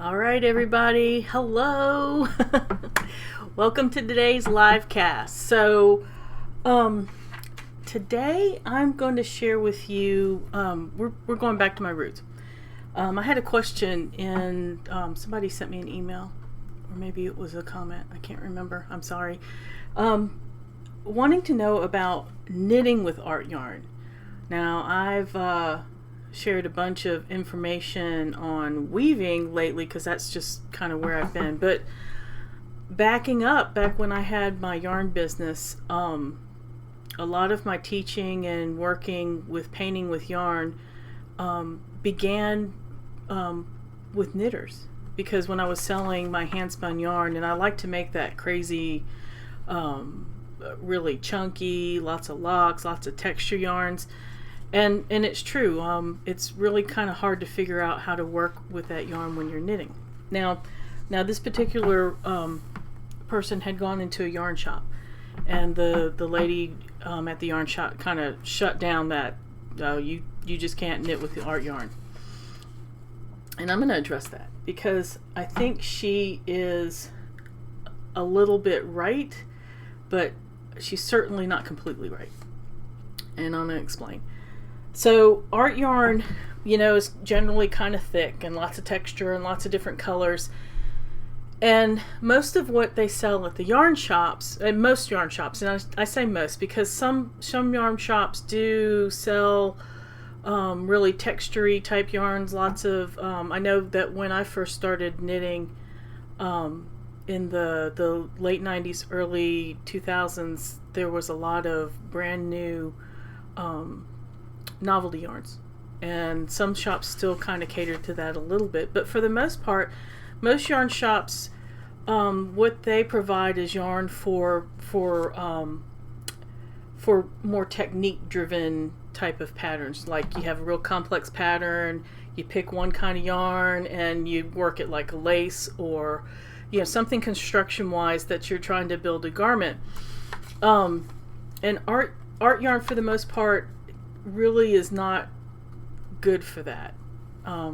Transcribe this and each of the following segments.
All right, everybody. Hello. Welcome to today's live cast. So, today I'm going to share with you, we're going back to my roots. I had a question and somebody sent me an email, or maybe it was a comment. I can't remember. I'm sorry. Wanting to know about knitting with art yarn. Now, I've shared a bunch of information on weaving lately because that's just kind of where I've been. But back when I had my yarn business, a lot of my teaching and working with painting with yarn began with knitters, because when I was selling my handspun yarn, and I like to make that crazy, really chunky, lots of locks, lots of texture yarns. And it's true. It's really kind of hard to figure out how to work with that yarn when you're knitting. Now this particular person had gone into a yarn shop, and the lady at the yarn shop kind of shut down that you just can't knit with the art yarn. And I'm going to address that because I think she is a little bit right, but she's certainly not completely right. And I'm going to explain. So art yarn, is generally kind of thick and lots of texture and lots of different colors. And most of what they sell at the yarn shops, and most yarn shops, and I say most because some yarn shops do sell really textury type yarns. Lots of, I know that when I first started knitting in the late 90s, early 2000s, there was a lot of brand new novelty yarns, and some shops still kind of cater to that a little bit, but for the most part, most yarn shops, what they provide is yarn for more technique driven type of patterns. Like you have a real complex pattern, you pick one kind of yarn and you work it like a lace, or something construction wise that you're trying to build a garment. And art yarn for the most part really is not good for that. I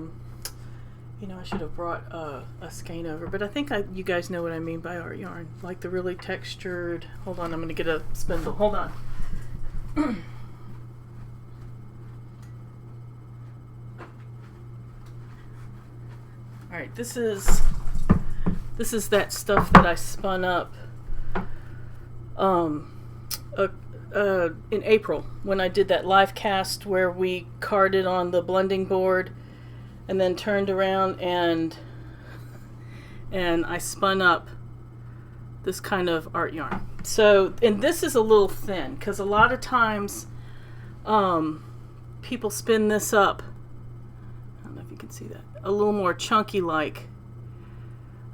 should have brought a skein over, but I think you guys know what I mean by art yarn, like the really textured. Hold on, I'm going to get a spindle. Hold on. All right, this is that stuff that I spun up in April when I did that live cast where we carded on the blending board and then turned around and I spun up this kind of art yarn. So, and this is a little thin because a lot of times people spin this up, I don't know if you can see that, a little more chunky like,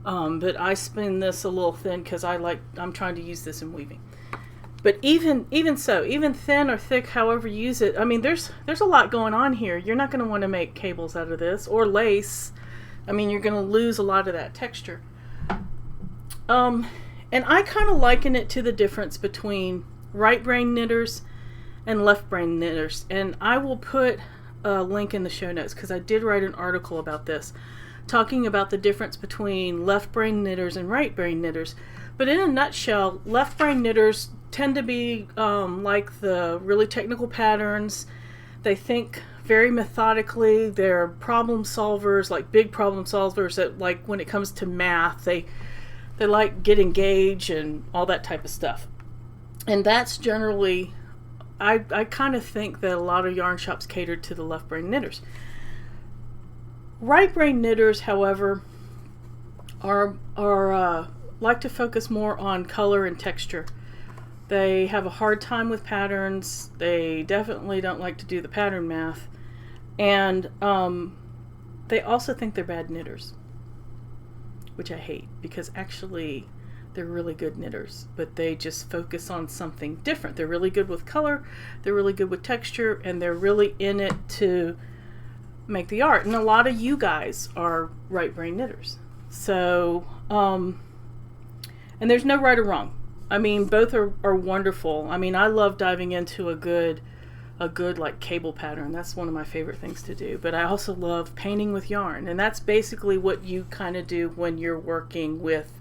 but I spin this a little thin because I'm trying to use this in weaving. But even so, even thin or thick, however you use it, I mean, there's a lot going on here. You're not going to want to make cables out of this or lace. I mean, you're going to lose a lot of that texture. And I kind of liken it to the difference between right brain knitters and left brain knitters. And I will put a link in the show notes because I did write an article about this, talking about the difference between left brain knitters and right brain knitters. But in a nutshell, left brain knitters tend to be like the really technical patterns. They think very methodically. They're problem solvers, like big problem solvers. That, like, when it comes to math, they like get engaged and all that type of stuff. And that's generally, I kind of think that a lot of yarn shops cater to the left brain knitters. Right brain knitters, however, are like to focus more on color and texture. They have a hard time with patterns. They definitely don't like to do the pattern math. And they also think they're bad knitters, which I hate, because actually they're really good knitters, but they just focus on something different. They're really good with color, they're really good with texture, and they're really in it to make the art. And a lot of you guys are right brain knitters. So, and there's no right or wrong. I mean, both are wonderful. I mean, I love diving into a good a good like cable pattern. That's one of my favorite things to do. But I also love painting with yarn, and that's basically what you kind of do when you're working with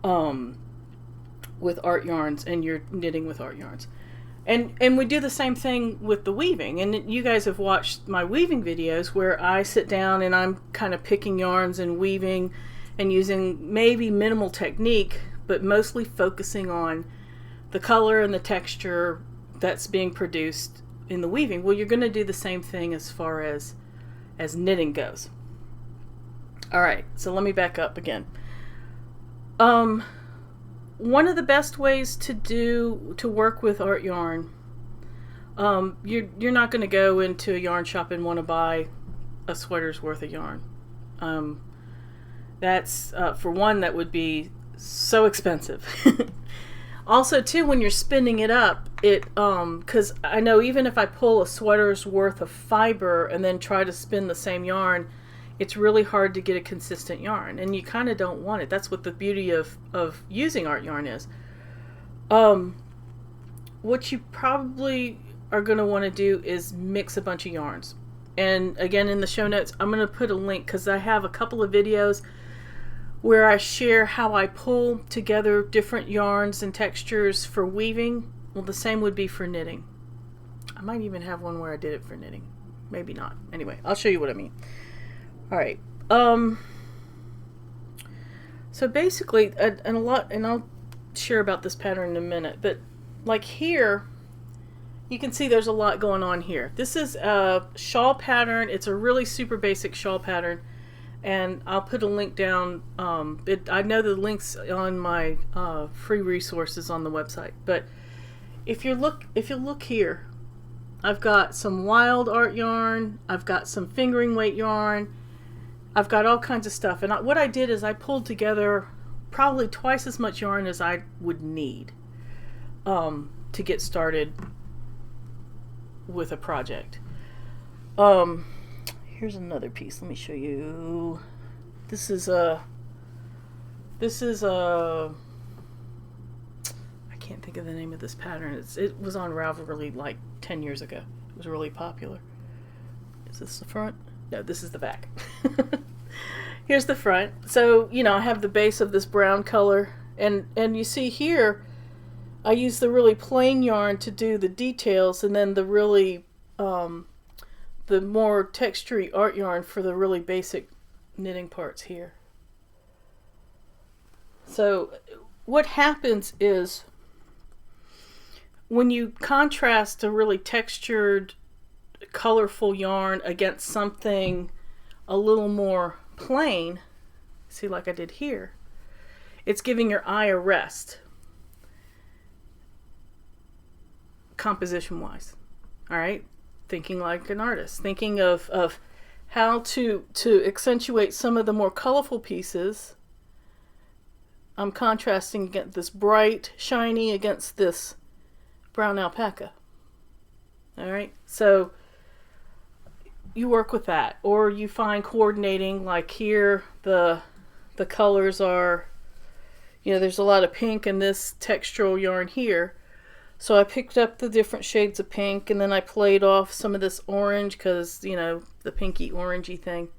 art yarns and you're knitting with art yarns. And we do the same thing with the weaving. And you guys have watched my weaving videos where I sit down and I'm kind of picking yarns and weaving and using maybe minimal technique, but mostly focusing on the color and the texture that's being produced in the weaving. Well, you're going to do the same thing as far as knitting goes. All right, so let me back up again. One of the best ways to work with art yarn, you're not going to go into a yarn shop and want to buy a sweater's worth of yarn. That's for one, that would be so expensive. Also, too, when you're spinning it up, because I know even if I pull a sweater's worth of fiber and then try to spin the same yarn, it's really hard to get a consistent yarn, and you kind of don't want it. That's what the beauty of using art yarn is. What you probably are going to want to do is mix a bunch of yarns. And again, in the show notes, I'm going to put a link because I have a couple of videos where I share how I pull together different yarns and textures for weaving. Well, the same would be for knitting. I might even have one where I did it for knitting. Maybe not. Anyway, I'll show you what I mean. All right. So basically, and I'll share about this pattern in a minute, but like here, you can see there's a lot going on here. This is a shawl pattern. It's a really super basic shawl pattern. And I'll put a link down. I know the link's on my free resources on the website. But if you look here, I've got some wild art yarn. I've got some fingering weight yarn. I've got all kinds of stuff. And what I did is I pulled together probably twice as much yarn as I would need to get started with a project. Here's another piece. Let me show you. This is a I can't think of the name of this pattern. It was on Ravelry like 10 years ago. It was really popular. Is this the front? No, this is the back. Here's the front. So, I have the base of this brown color, and you see here I use the really plain yarn to do the details, and then the really the more textury art yarn for the really basic knitting parts here. So what happens is when you contrast a really textured, colorful yarn against something a little more plain, see, like I did here, it's giving your eye a rest, composition wise. All right, thinking like an artist, thinking of how to accentuate some of the more colorful pieces. I'm contrasting against this bright, shiny against this brown alpaca. All right, so you work with that, or you find coordinating. Like here, the colors are, there's a lot of pink in this textural yarn here. So I picked up the different shades of pink, and then I played off some of this orange because, the pinky orangey thing.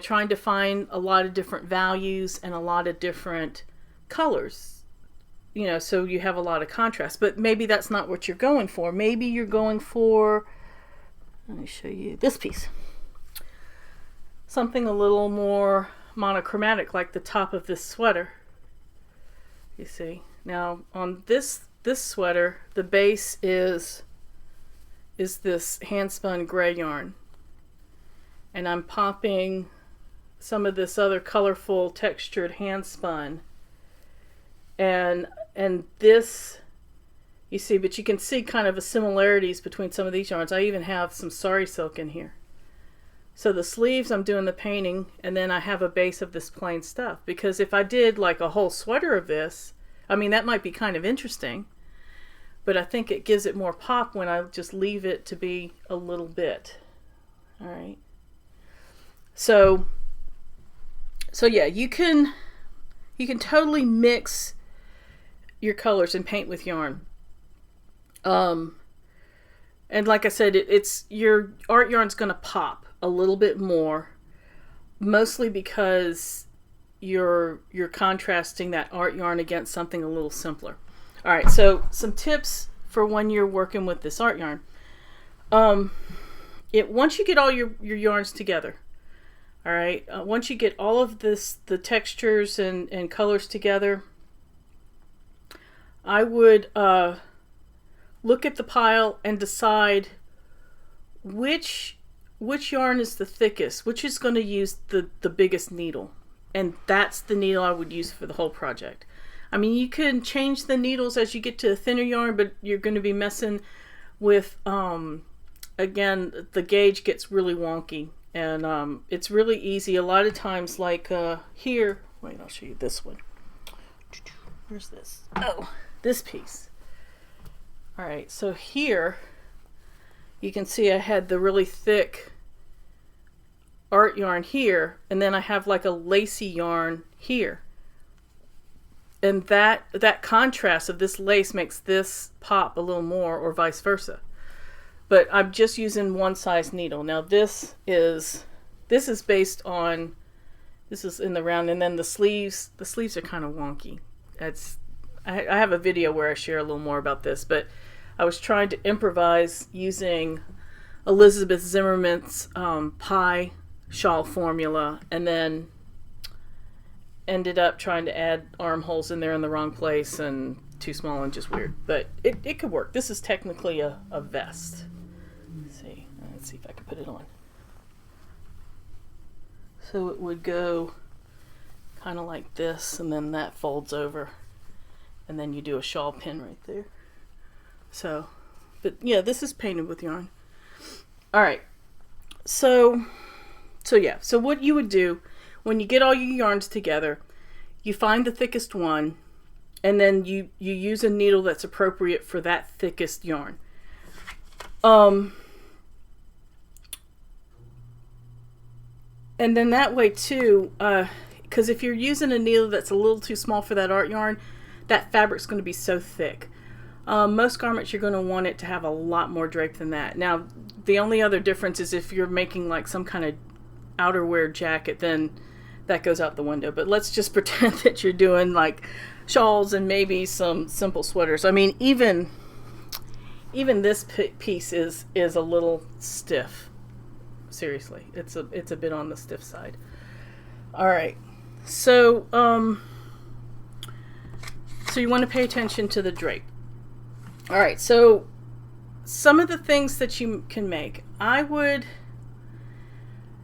Trying to find a lot of different values and a lot of different colors. So you have a lot of contrast. But maybe that's not what you're going for. Maybe you're going for, let me show you this piece. Something a little more monochromatic, like the top of this sweater. You see? Now, on this sweater, the base is this handspun gray yarn, and I'm popping some of this other colorful textured handspun, and this, you see, but you can see kind of a similarities between some of these yarns. I even have some sari silk in here. So the sleeves, I'm doing the painting, and then I have a base of this plain stuff, because if I did like a whole sweater of this, I mean, that might be kind of interesting. But I think it gives it more pop when I just leave it to be a little bit. All right. So yeah, you can totally mix your colors and paint with yarn. And like I said, it's your art yarn's going to pop a little bit more, mostly because you're contrasting that art yarn against something a little simpler. All right, so some tips for when you're working with this art yarn. Once you get all your yarns together, all right, once you get all of the textures and colors together, I would look at the pile and decide which yarn is the thickest, which is going to use the biggest needle. And that's the needle I would use for the whole project. I mean, you can change the needles as you get to a thinner yarn, but you're going to be messing with, again, the gauge gets really wonky. And it's really easy. A lot of times, like here, wait, I'll show you this one. Where's this? Oh, this piece. All right, so here, you can see I had the really thick art yarn here, and then I have like a lacy yarn here. And that contrast of this lace makes this pop a little more, or vice versa. But I'm just using one size needle. Now this is based on, this is in the round, and then the sleeves are kind of wonky. I have a video where I share a little more about this, but I was trying to improvise using Elizabeth Zimmerman's pie shawl formula, and then ended up trying to add armholes in there in the wrong place and too small and just weird. But it could work. This is technically a vest. Let's see if I can put it on. So it would go kind of like this, and then that folds over, and then you do a shawl pin right there. So, but yeah, this is painted with yarn. All right. So what you would do when you get all your yarns together, you find the thickest one, and then you use a needle that's appropriate for that thickest yarn. And then that way too, because if you're using a needle that's a little too small for that art yarn, that fabric's going to be so thick. Most garments you're going to want it to have a lot more drape than that. Now, the only other difference is if you're making like some kind of outerwear jacket, then that goes out the window. But let's just pretend that you're doing like shawls and maybe some simple sweaters. I mean, even this piece is a little stiff. Seriously, it's a bit on the stiff side. All right, so you want to pay attention to the drape. All right, so some of the things that you can make,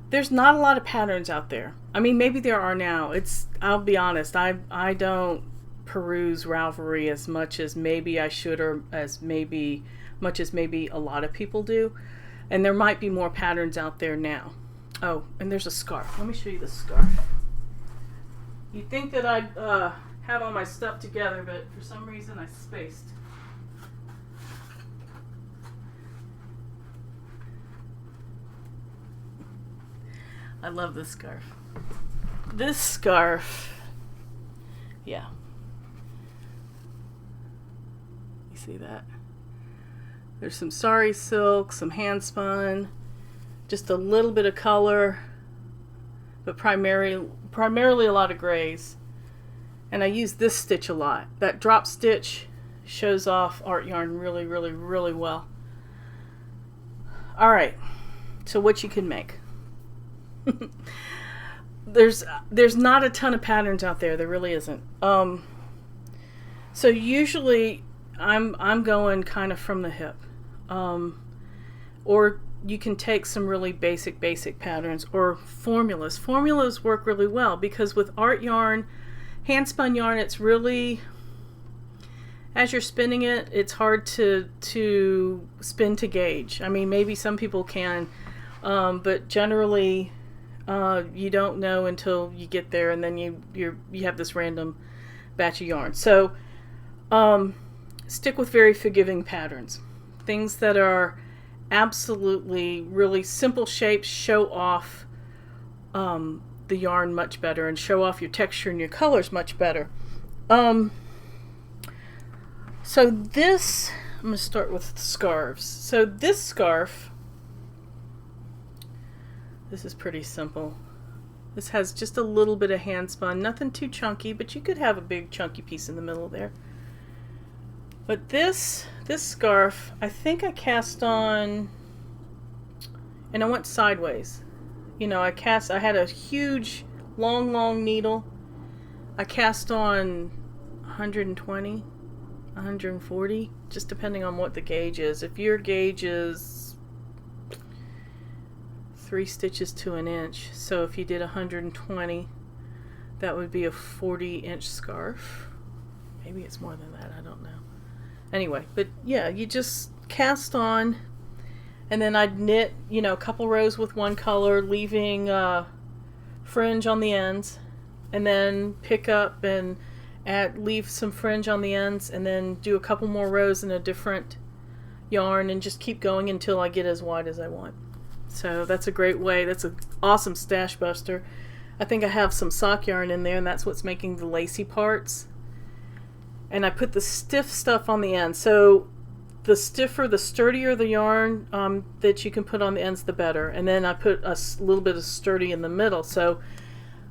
there's not a lot of patterns out there. I mean, maybe there are now. I'll be honest, I don't peruse Ravelry as much as maybe I should, or much as maybe a lot of people do. And there might be more patterns out there now. Oh, and there's a scarf. Let me show you the scarf. You'd think that I'd have all my stuff together, but for some reason I spaced. I love this scarf. This scarf, yeah. You see that? There's some sari silk, some handspun, just a little bit of color, but primarily a lot of grays. And I use this stitch a lot. That drop stitch shows off art yarn really, really, really well. All right, so what you can make. There's not a ton of patterns out there. There really isn't. So usually I'm going kind of from the hip. Or you can take some really basic patterns or formulas. Formulas work really well because with art yarn, handspun yarn, it's really, as you're spinning it, it's hard to spin to gauge. I mean, maybe some people can, but generally you don't know until you get there, and then you have this random batch of yarn. So stick with very forgiving patterns. Things that are absolutely really simple shapes show off the yarn much better and show off your texture and your colors much better. So this I'm going to start with scarves. So this scarf, this is pretty simple. This has just a little bit of hand spun, nothing too chunky, but you could have a big chunky piece in the middle there. But this scarf, I think I cast on, and I went sideways. You know, I had a huge, long needle. I cast on 120, 140, just depending on what the gauge is. If your gauge is 3 stitches to an inch, so if you did 120, that would be a 40-inch scarf. Maybe it's more than that, I don't know. Anyway, but yeah, you just cast on, and then I'd knit, you know, a couple rows with one color, leaving fringe on the ends, and then pick up and leave some fringe on the ends, and then do a couple more rows in a different yarn, and just keep going until I get as wide as I want. So that's a great way. That's an awesome stash buster. I think I have some sock yarn in there, and that's what's making the lacy parts. And I put the stiff stuff on the end. So the stiffer, the sturdier the yarn that you can put on the ends, the better. And then I put a little bit of sturdy in the middle. So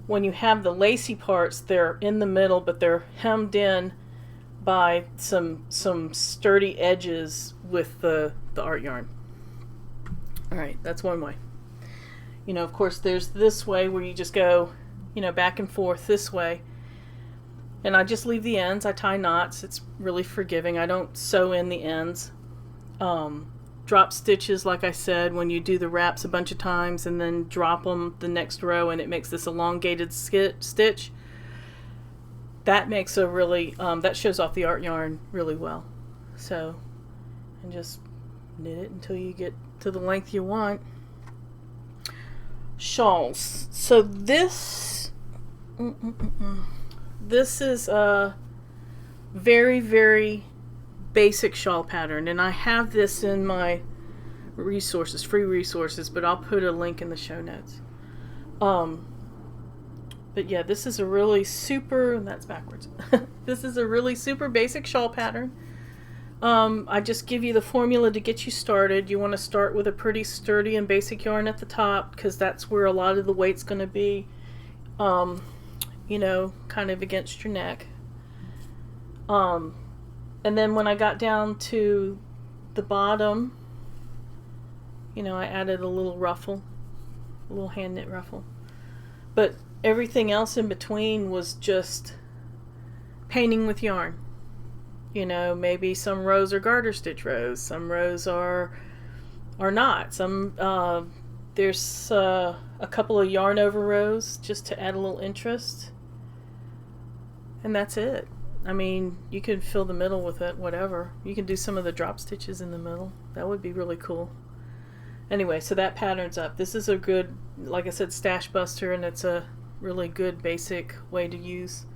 when you have the lacy parts, they're in the middle, but they're hemmed in by some sturdy edges with the art yarn. All right, that's one way. You know, of course, there's this way where you just go, you know, back and forth this way. And I just leave the ends. I tie knots. It's really forgiving. I don't sew in the ends. Drop stitches, like I said, when you do the wraps a bunch of times and then drop them the next row, and it makes this elongated stitch. That makes a really, that shows off the art yarn really well. So, and just knit it until you get to the length you want. Shawls. So this, this is a very basic shawl pattern, and I have this in my resources, free resources, but I'll put a link in the show notes. But yeah, this is a really super, that's backwards. This is a really super basic shawl pattern. I just give you the formula to get you started. You want to start with a pretty sturdy and basic yarn at the top, because that's where a lot of the weight's going to be, you know, kind of against your neck. And then when I got down to the bottom, you know, I added a little ruffle, a little hand knit ruffle. But everything else in between was just painting with yarn. You know, maybe some rows are garter stitch rows, some rows are not. Some there's a couple of yarn over rows just to add a little interest, and that's it. I mean, you can fill the middle with it, whatever. You can do some of the drop stitches in the middle. That would be really cool. Anyway, so that pattern's up. This is a good, like I said, stash buster, and it's a really good basic way to use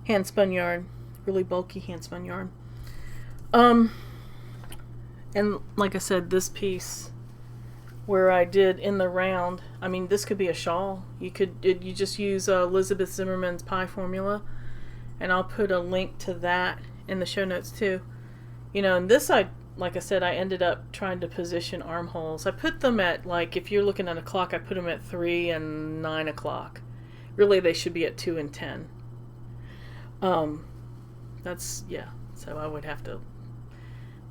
hand spun yarn, really bulky hand spun yarn. And like I said, this piece where I did in the round, I mean, this could be a shawl. You just use Elizabeth Zimmerman's pie formula, and I'll put a link to that in the show notes too. You know, and this, like I said, I ended up trying to position armholes. I put them at, like, if you're looking at a clock, I put them at 3 and 9 o'clock. Really, they should be at 2 and 10. That's, yeah, so I would have to,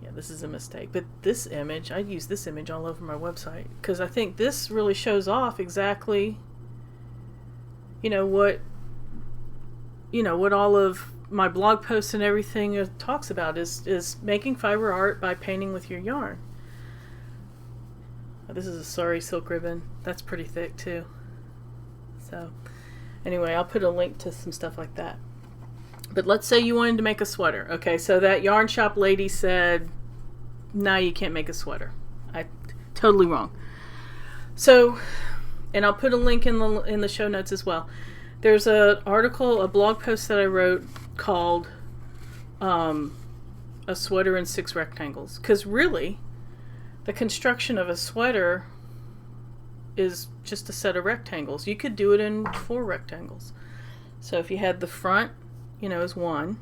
yeah, this is a mistake. But this image, I'd use this image all over my website, because I think this really shows off exactly, you know, what all of my blog posts and everything talks about is making fiber art by painting with your yarn. This is a Sari silk ribbon. That's pretty thick too. So anyway, I'll put a link to some stuff like that. But let's say you wanted to make a sweater. Okay, so that yarn shop lady said, "No, you can't make a sweater." Totally wrong. So, and I'll put a link in the show notes as well. There's an article, a blog post that I wrote called "A Sweater in 6 Rectangles." Because really, the construction of a sweater is just a set of rectangles. You could do it in 4 rectangles. So if you had the front, you know, is one,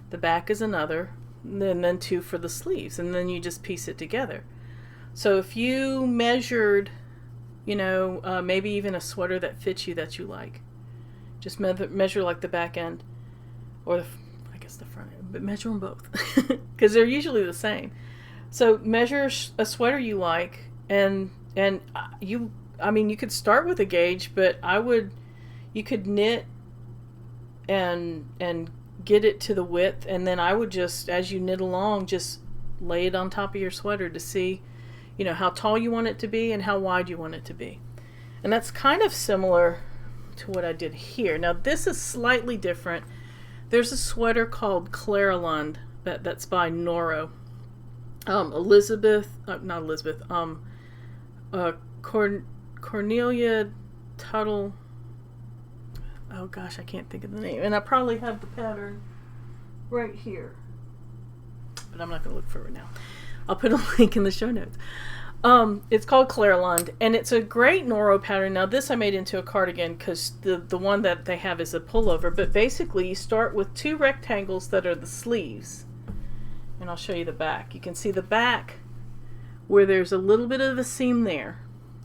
the back is another, and then 2 for the sleeves, and then you just piece it together. So if you measured, you know, maybe even a sweater that fits you that you like, just measure like the back end, or I guess the front end, but measure them both because they're usually the same. So measure a sweater you like, and you, I mean, you could start with a gauge, but you could knit and get it to the width, and then I would just, as you knit along, just lay it on top of your sweater to see, you know, how tall you want it to be and how wide you want it to be. And that's kind of similar to what I did here. Now this is slightly different. There's a sweater called Clara Lund that's by Noro. Cornelia Tuttle. Oh gosh, I can't think of the name. And I probably have the pattern right here, but I'm not going to look for it right now. I'll put a link in the show notes. It's called Clara Lund, and it's a great Noro pattern. Now this I made into a cardigan because the one that they have is a pullover, but basically you start with 2 rectangles that are the sleeves, and I'll show you the back. You can see the back where there's a little bit of a seam there.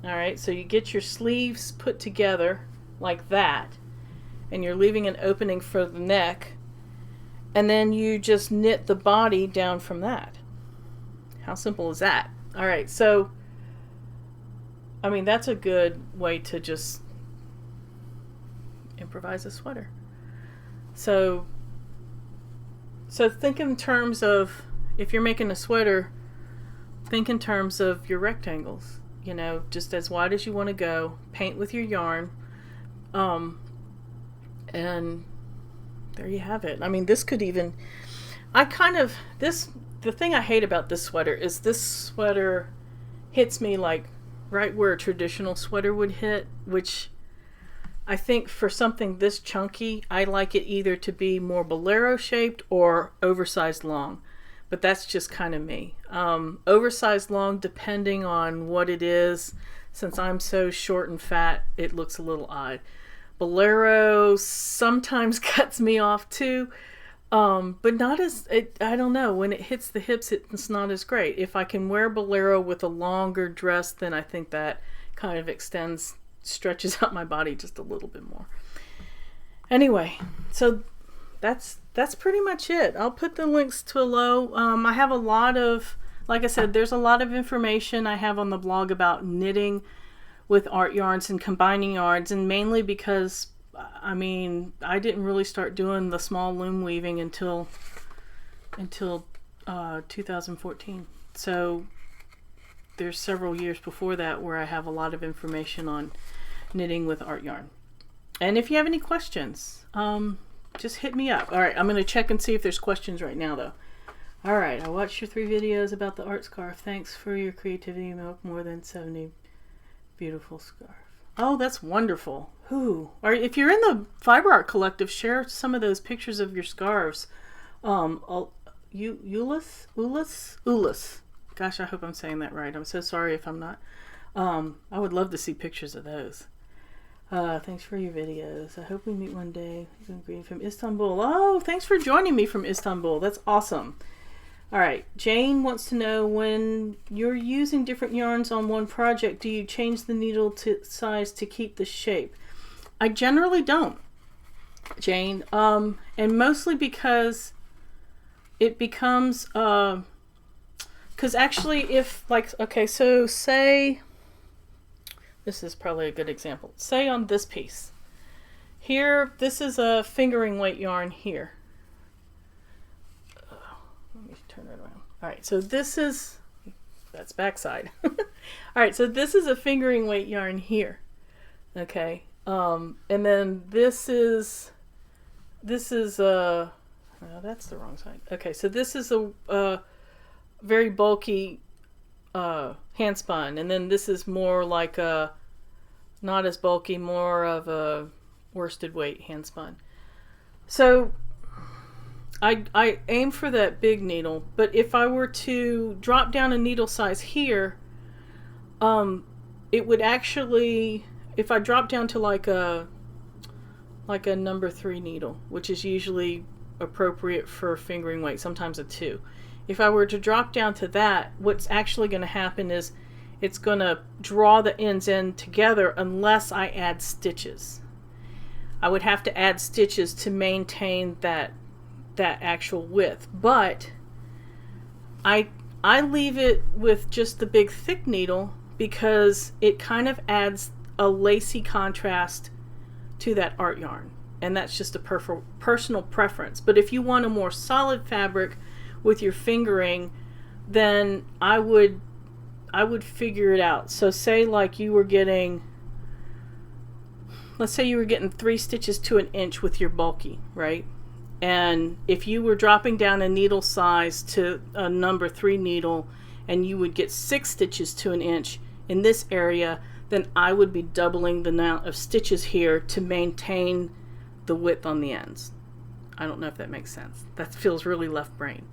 Alright, so you get your sleeves put together like that, and you're leaving an opening for the neck, and then you just knit the body down from that. How simple is that? Alright, so I mean, that's a good way to just improvise a sweater. So think in terms of, if you're making a sweater, think in terms of your rectangles, you know, just as wide as you want to go. Paint with your yarn, and there you have it. I mean, this could even, the thing I hate about this sweater is this sweater hits me like right where a traditional sweater would hit, which I think for something this chunky, I like it either to be more bolero shaped or oversized long. But that's just kind of me. Oversized long, depending on what it is. Since I'm so short and fat, it looks a little odd. Bolero sometimes cuts me off too. But not as, I don't know, when it hits the hips, it's not as great. If I can wear bolero with a longer dress, then I think that kind of stretches out my body just a little bit more. Anyway, so that's pretty much it. I'll put the links below. I have a lot of, like I said, there's a lot of information I have on the blog about knitting with art yarns and combining yarns, and mainly because I mean, I didn't really start doing the small loom weaving until 2014. So there's several years before that where I have a lot of information on knitting with art yarn. And if you have any questions, just hit me up. All right, I'm going to check and see if there's questions right now, though. All right, I watched your 3 videos about the art scarf. Thanks for your creativity. Milk more than 70. Beautiful scarf. Oh, that's wonderful. Ooh. Or if you're in the Fiber Art Collective, share some of those pictures of your scarves. Ulis. Gosh, I hope I'm saying that right. I'm so sorry if I'm not. I would love to see pictures of those. Thanks for your videos. I hope we meet one day. Green from Istanbul. Oh, thanks for joining me from Istanbul. That's awesome. All right, Jane wants to know, when you're using different yarns on one project, do you change the needle size to keep the shape? I generally don't, Jane, and mostly because it becomes, because actually if, like, okay, so say, this is probably a good example. Say on this piece, here, this is a fingering weight yarn here. Turn it around. All right, so this is, that's backside. All right, so this is a fingering weight yarn here. Okay, and then this is no, that's the wrong side. Okay, so this is a very bulky handspun, and then this is more like a, not as bulky, more of a worsted weight handspun. So I aim for that big needle, but if I were to drop down a needle size here, it would actually, if I drop down to like a number 3 needle, which is usually appropriate for fingering weight, sometimes a 2. If I were to drop down to that, what's actually going to happen is it's going to draw the ends in together unless I add stitches. I would have to add stitches to maintain that actual width, but I leave it with just the big thick needle because it kind of adds a lacy contrast to that art yarn, and that's just a personal preference. But if you want a more solid fabric with your fingering, then I would figure it out. So say like you were getting, let's say you were getting 3 stitches to an inch with your bulky, right? And if you were dropping down a needle size to a number 3 needle and you would get 6 stitches to an inch in this area, then I would be doubling the amount of stitches here to maintain the width on the ends. I don't know if that makes sense. That feels really left brain.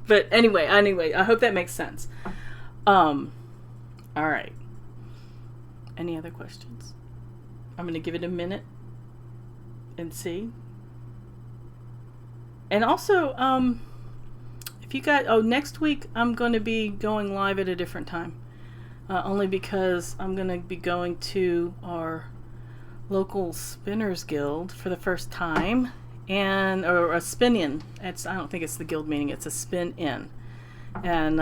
But anyway, I hope that makes sense. All right. Any other questions? I'm going to give it a minute and see. And also, if you got, next week I'm going to be going live at a different time. Only because I'm going to be going to our local Spinners Guild for the first time, or a spin-in. I don't think it's the guild meeting, it's a spin-in. And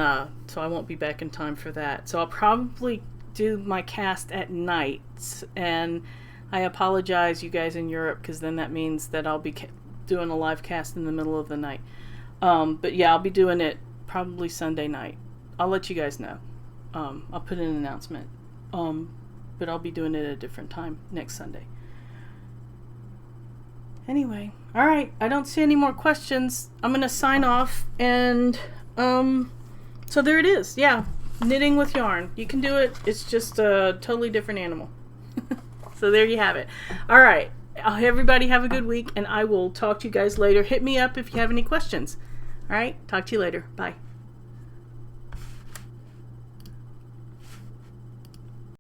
so I won't be back in time for that. So I'll probably do my cast at night. And I apologize, you guys in Europe, because then that means that I'll be doing a live cast in the middle of the night. But yeah, I'll be doing it probably Sunday night. I'll let you guys know. I'll put in an announcement. But I'll be doing it at a different time next Sunday. Anyway, all right. I don't see any more questions. I'm going to sign off. And so there it is. Yeah, knitting with yarn. You can do it. It's just a totally different animal. So there you have it. All right. Everybody have a good week, and I will talk to you guys later. Hit me up if you have any questions. All right. Talk to you later. Bye.